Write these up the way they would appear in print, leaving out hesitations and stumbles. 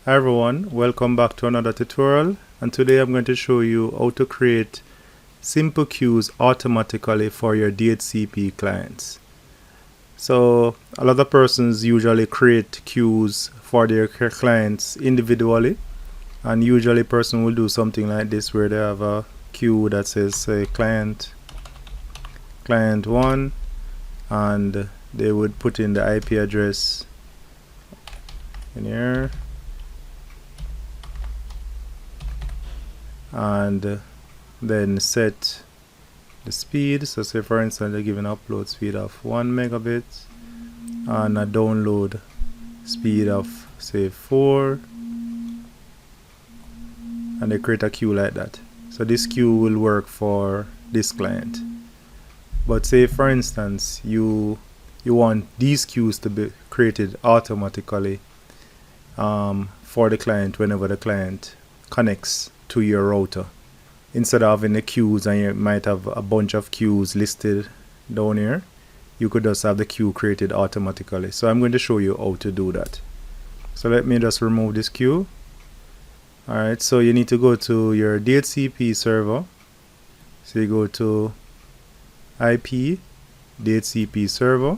Hi everyone, welcome back to another tutorial, and today I'm going to show you how to create simple queues automatically for your DHCP clients. So a lot of persons usually create queues for their clients individually, and usually a person will do something like this where they have a queue that says say client 1, and they would put in the IP address in here and then set the speed. So say for instance they give an upload speed of 1 megabit and a download speed of say 4, and they create a queue like that. So this queue will work for this client. But say for instance you want these queues to be created automatically for the client whenever the client connects to your router, instead of having the queues and you might have a bunch of queues listed down here. You could just have the queue created automatically. So I'm going to show you how to do that. So let me just remove this queue. Alright, so you need to go to your DHCP server. So you go to IP DHCP server,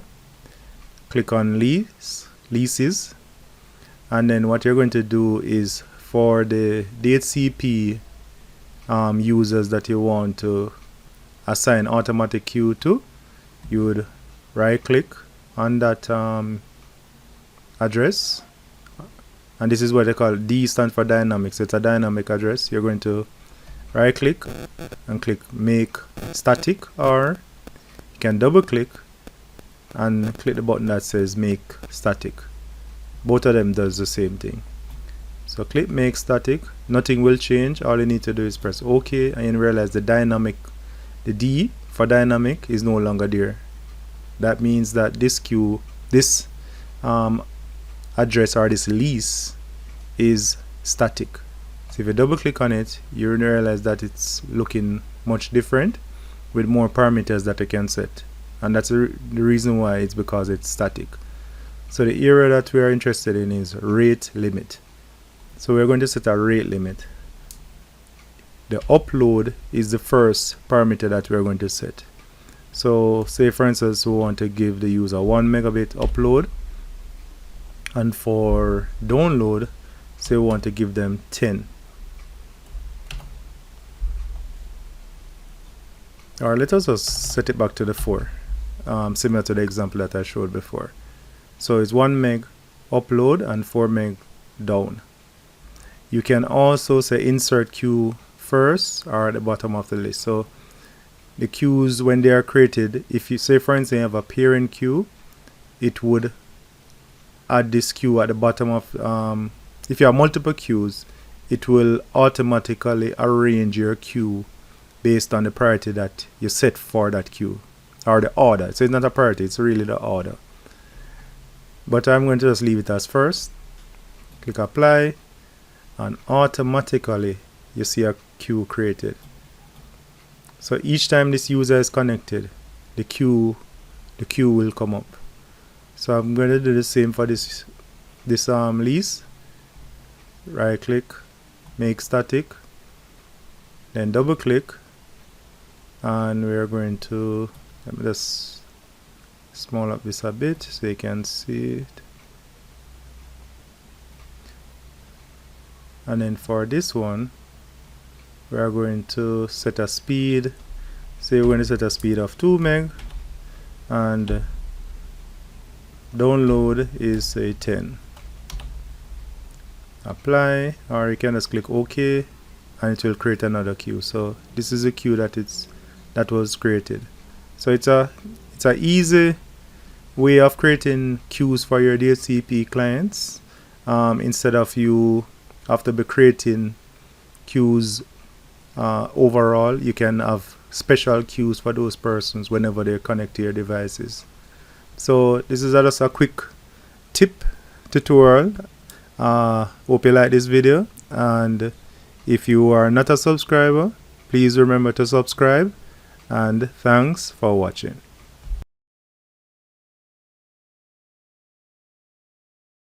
click on leases, and then what you're going to do is for the DHCP users that you want to assign automatic queue to, you would right click on that address, and this is what they call D stands for dynamic, so it's a dynamic address. You're going to right click and click make static, or you can double click and click the button that says make static. Both of them does the same thing. So click make static, nothing will change. All you need to do is press OK, and you realize the D for dynamic is no longer there. That means that this queue, this address or this lease is static. So if you double click on it, you realize that it's looking much different with more parameters that you can set, and that's the reason why. It's because it's static. So the area that we are interested in is rate limit. So we're going to set a rate limit. The upload is the first parameter that we're going to set. So say for instance we want to give the user 1 megabit upload, and for download say we want to give them 10. Or let us just set it back to the 4, similar to the example that I showed before. So it's 1 meg upload and 4 meg down. You can also say insert queue first or at the bottom of the list. So the queues, when they are created, if you say for instance you have a parent queue, it would add this queue at the bottom of if you have multiple queues, it will automatically arrange your queue based on the priority that you set for that queue, or the order. So it's not a priority, it's really the order. But I'm going to just leave it as first. Click apply, and automatically you see a queue created. So each time this user is connected, the queue will come up. So I'm going to do the same for this lease. Right click, make static, then double click, and we're going to, let me just small up this a bit so you can see it. And then for this one we are going to set a speed. Say we're going to set a speed of 2 meg, and download is say 10. Apply, or you can just click OK, and it will create another queue. So this is a queue that was created. So it's a easy way of creating queues for your DHCP clients. Instead of you have to be creating queues overall, you can have special queues for those persons whenever they connect to your devices. So this is just a quick tip tutorial. Hope you like this video, and if you are not a subscriber, please remember to subscribe, and thanks for watching.